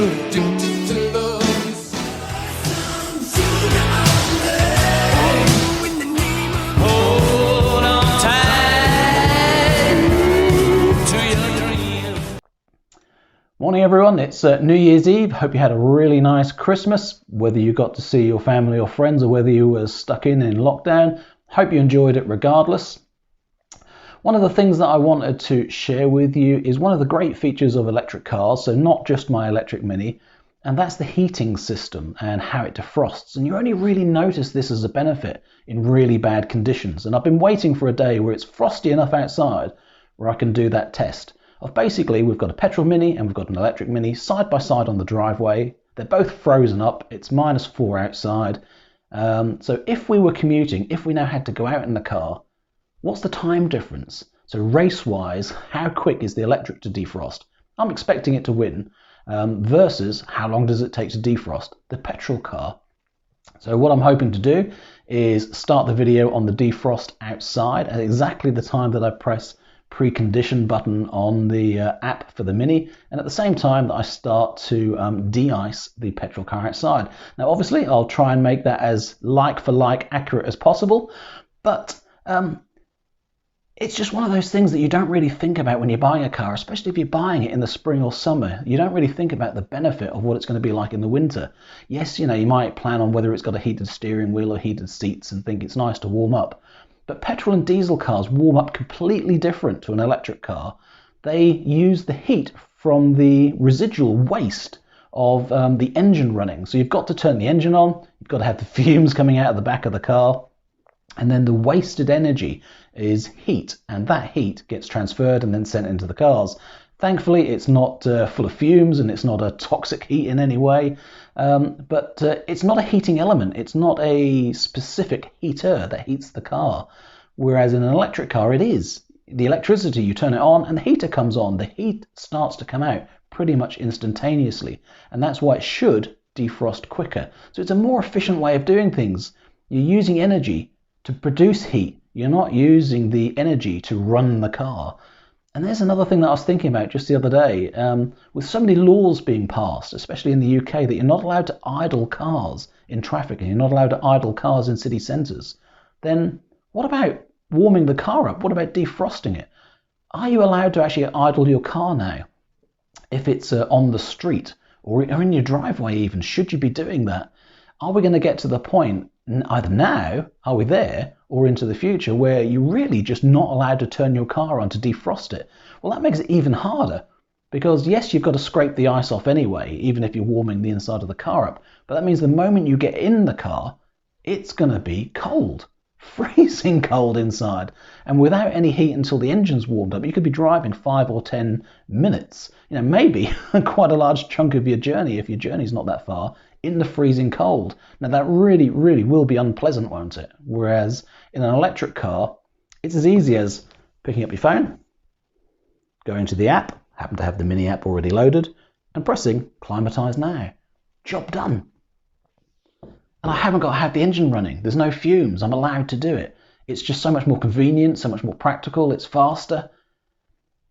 addicted to love. Hold on tight to your dream. Morning everyone, it's New Year's Eve. Hope you had a really nice Christmas, whether you got to see your family or friends or whether you were stuck in lockdown. Hope you enjoyed it regardless. One of the things that I wanted to share with you is one of the great features of electric cars, so not just my electric Mini, and that's the heating system and how it defrosts. And you only really notice this as a benefit in really bad conditions. And I've been waiting for a day where it's frosty enough outside where I can do that test. Of basically, we've got a petrol Mini and we've got an electric Mini side by side on the driveway. They're both frozen up. It's -4 outside. So if we were commuting, if we now had to go out in the car, what's the time difference? So race-wise, how quick is the electric to defrost? I'm expecting it to win, versus how long does it take to defrost the petrol car? So what I'm hoping to do is start the video on the defrost outside at exactly the time that I press precondition button on the app for the Mini, and at the same time that I start to de-ice the petrol car outside. Now obviously I'll try and make that as like for like accurate as possible, but it's just one of those things that you don't really think about when you're buying a car, especially if you're buying it in the spring or summer. You don't really think about the benefit of what it's going to be like in the winter. Yes, you know, you might plan on whether it's got a heated steering wheel or heated seats and think it's nice to warm up. But petrol and diesel cars warm up completely different to an electric car. They use the heat from the residual waste of the engine running. So you've got to turn the engine on, you've got to have the fumes coming out of the back of the car, and then the wasted energy is heat, and that heat gets transferred and then sent into the cars. Thankfully, it's not full of fumes and it's not a toxic heat in any way, but it's not a heating element. It's not a specific heater that heats the car, whereas in an electric car it is. The electricity, you turn it on and the heater comes on. The heat starts to come out pretty much instantaneously, and that's why it should defrost quicker. So it's a more efficient way of doing things. You're using energy to produce heat. You're not using the energy to run the car. And there's another thing that I was thinking about just the other day. With so many laws being passed, especially in the UK, that you're not allowed to idle cars in traffic and you're not allowed to idle cars in city centres, then what about warming the car up? What about defrosting it? Are you allowed to actually idle your car now? If it's on the street or in your driveway even, should you be doing that? Are we going to get to the point, either now, are we there, or into the future, where you're really just not allowed to turn your car on to defrost it? Well, that makes it even harder, because yes, you've got to scrape the ice off anyway, even if you're warming the inside of the car up. But that means the moment you get in the car, it's going to be cold, freezing cold inside. And without any heat until the engine's warmed up, you could be driving 5 or 10 minutes, maybe quite a large chunk of your journey, if your journey's not that far, in the freezing cold. Now that really, really will be unpleasant, won't it? Whereas in an electric car, it's as easy as picking up your phone, going to the app, happen to have the Mini app already loaded, and pressing Climatise Now. Job done. And I haven't got to have the engine running. There's no fumes. I'm allowed to do it. It's just so much more convenient, so much more practical. It's faster.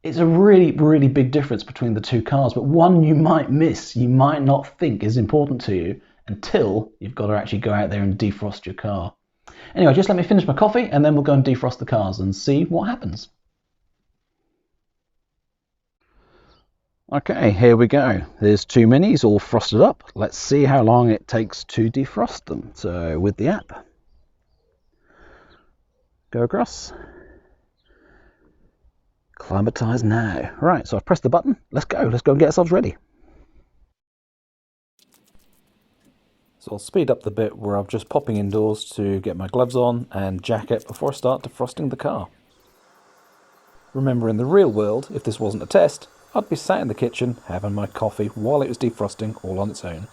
It's a really, really big difference between the two cars, but one you might miss, you might not think is important to you until you've got to actually go out there and defrost your car. Anyway, just let me finish my coffee and then we'll go and defrost the cars and see what happens. Okay, here we go. There's two Minis all frosted up. Let's see how long it takes to defrost them. So with the app, go across. Climatise Now. Right, so I've pressed the button. Let's go and get ourselves ready. So I'll speed up the bit where I'm just popping indoors to get my gloves on and jacket before I start defrosting the car. Remember, in the real world, if this wasn't a test, I'd be sat in the kitchen having my coffee while it was defrosting all on its own.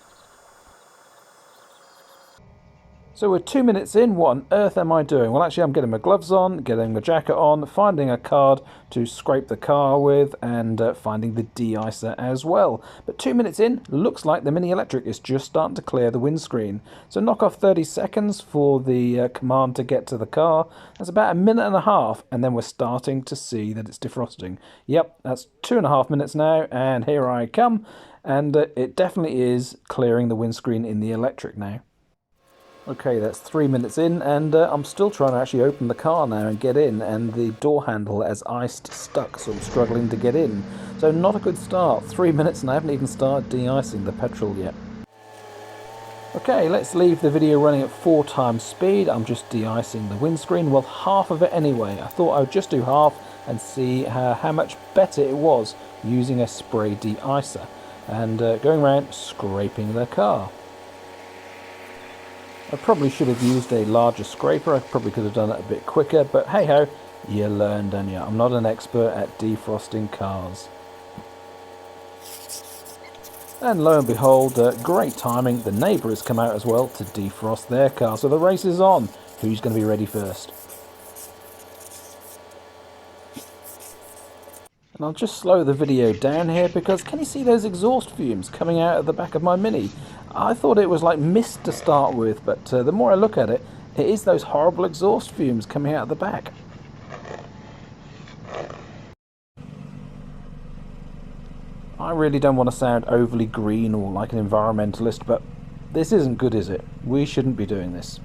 So we're 2 minutes in, what on earth am I doing? Well, actually I'm getting my gloves on, getting my jacket on, finding a card to scrape the car with, and finding the de-icer as well. But 2 minutes in, looks like the Mini Electric is just starting to clear the windscreen. So knock off 30 seconds for the command to get to the car. That's about a minute and a half, and then we're starting to see that it's defrosting. Yep, that's 2.5 minutes now, and here I come. And it definitely is clearing the windscreen in the Electric now. Okay, that's 3 minutes in, and I'm still trying to actually open the car now and get in, and the door handle has iced stuck, so I'm struggling to get in. So not a good start. 3 minutes and I haven't even started de-icing the petrol yet. Okay, let's leave the video running at 4 times speed. I'm just de-icing the windscreen. Well, half of it anyway. I thought I would just do half and see how much better it was using a spray de-icer and going around scraping the car. I probably should have used a larger scraper. I probably could have done it a bit quicker, but hey ho, you learn, don't you? I'm not an expert at defrosting cars. And lo and behold, great timing, the neighbour has come out as well to defrost their car. So the race is on. Who's going to be ready first? And I'll just slow the video down here because can you see those exhaust fumes coming out of the back of my Mini? I thought it was like mist to start with, but the more I look at it, it is those horrible exhaust fumes coming out of the back. I really don't want to sound overly green or like an environmentalist, but this isn't good, is it? We shouldn't be doing this.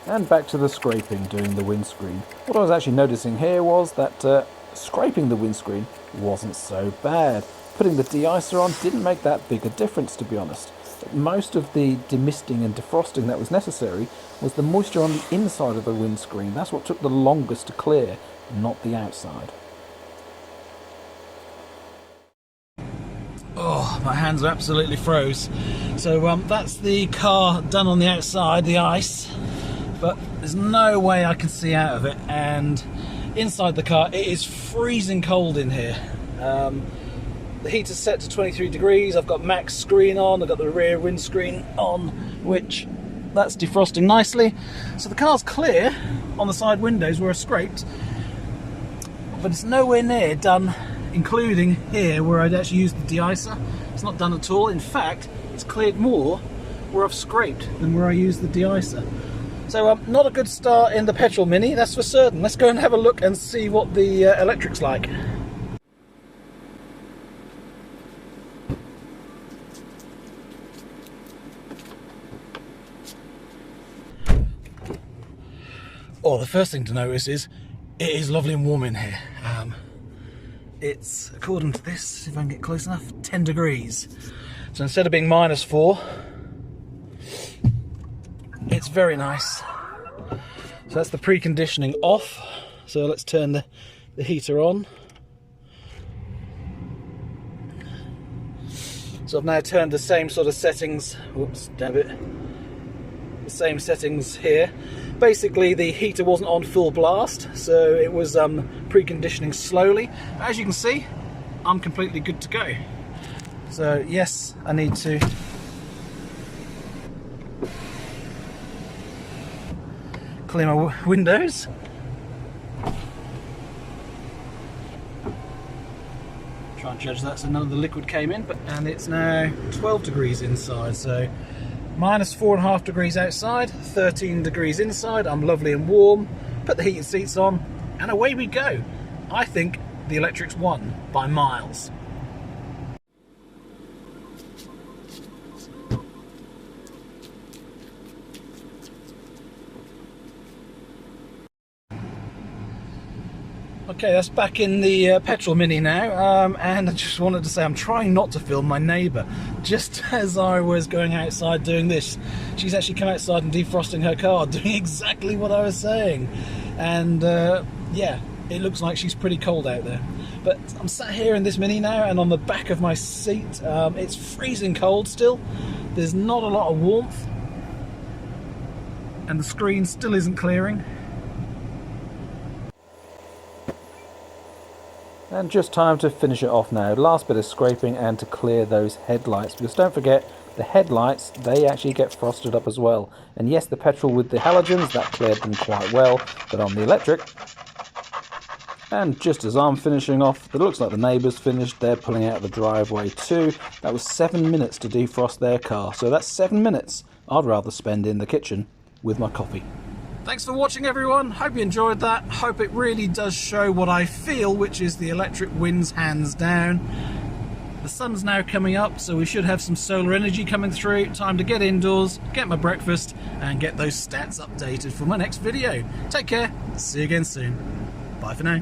And back to the scraping, doing the windscreen. What I was actually noticing here was that scraping the windscreen wasn't so bad. Putting the de-icer on didn't make that big a difference, to be honest. Most of the demisting and defrosting that was necessary was the moisture on the inside of the windscreen. That's what took the longest to clear, not the outside. Oh, my hands are absolutely froze. So that's the car done on the outside, the ice. But there's no way I can see out of it, and inside the car it is freezing cold in here. The heater's set to 23 degrees, I've got max screen on, I've got the rear windscreen on, which that's defrosting nicely. So the car's clear on the side windows where I scraped, but it's nowhere near done, including here where I'd actually used the de-icer. It's not done at all. In fact, it's cleared more where I've scraped than where I used the de-icer. So not a good start in the petrol Mini, that's for certain. Let's go and have a look and see what the Electric's like. Oh, the first thing to notice is it is lovely and warm in here. It's, according to this, if I can get close enough, 10 degrees. So instead of being -4, it's very nice. So that's the preconditioning off. So let's turn the heater on. So I've now turned the same sort of settings. Whoops, damn it. The same settings here. Basically, the heater wasn't on full blast, so it was preconditioning slowly. As you can see, I'm completely good to go. So yes, I need to clear my windows. Try and judge that so none of the liquid came in, and it's now 12 degrees inside, so -4.5 degrees outside, 13 degrees inside. I'm lovely and warm. Put the heated seats on, and away we go. I think the Electric's won by miles. Okay, that's back in the petrol Mini now, and I just wanted to say I'm trying not to film my neighbour. Just as I was going outside doing this, she's actually come outside and defrosting her car, doing exactly what I was saying. And yeah, it looks like she's pretty cold out there. But I'm sat here in this Mini now, and on the back of my seat, it's freezing cold still. There's not a lot of warmth, and the screen still isn't clearing. And just time to finish it off now. Last bit of scraping and to clear those headlights. Because don't forget, the headlights, they actually get frosted up as well. And yes, the petrol with the halogens, that cleared them quite well. But on the electric, and just as I'm finishing off, it looks like the neighbours finished. They're pulling out the driveway too. That was 7 minutes to defrost their car. So that's 7 minutes I'd rather spend in the kitchen with my coffee. Thanks for watching, everyone. Hope you enjoyed that. Hope it really does show what I feel, which is the electric wins hands down. The sun's now coming up, so we should have some solar energy coming through. Time to get indoors, get my breakfast, and get those stats updated for my next video. Take care. See you again soon. Bye for now.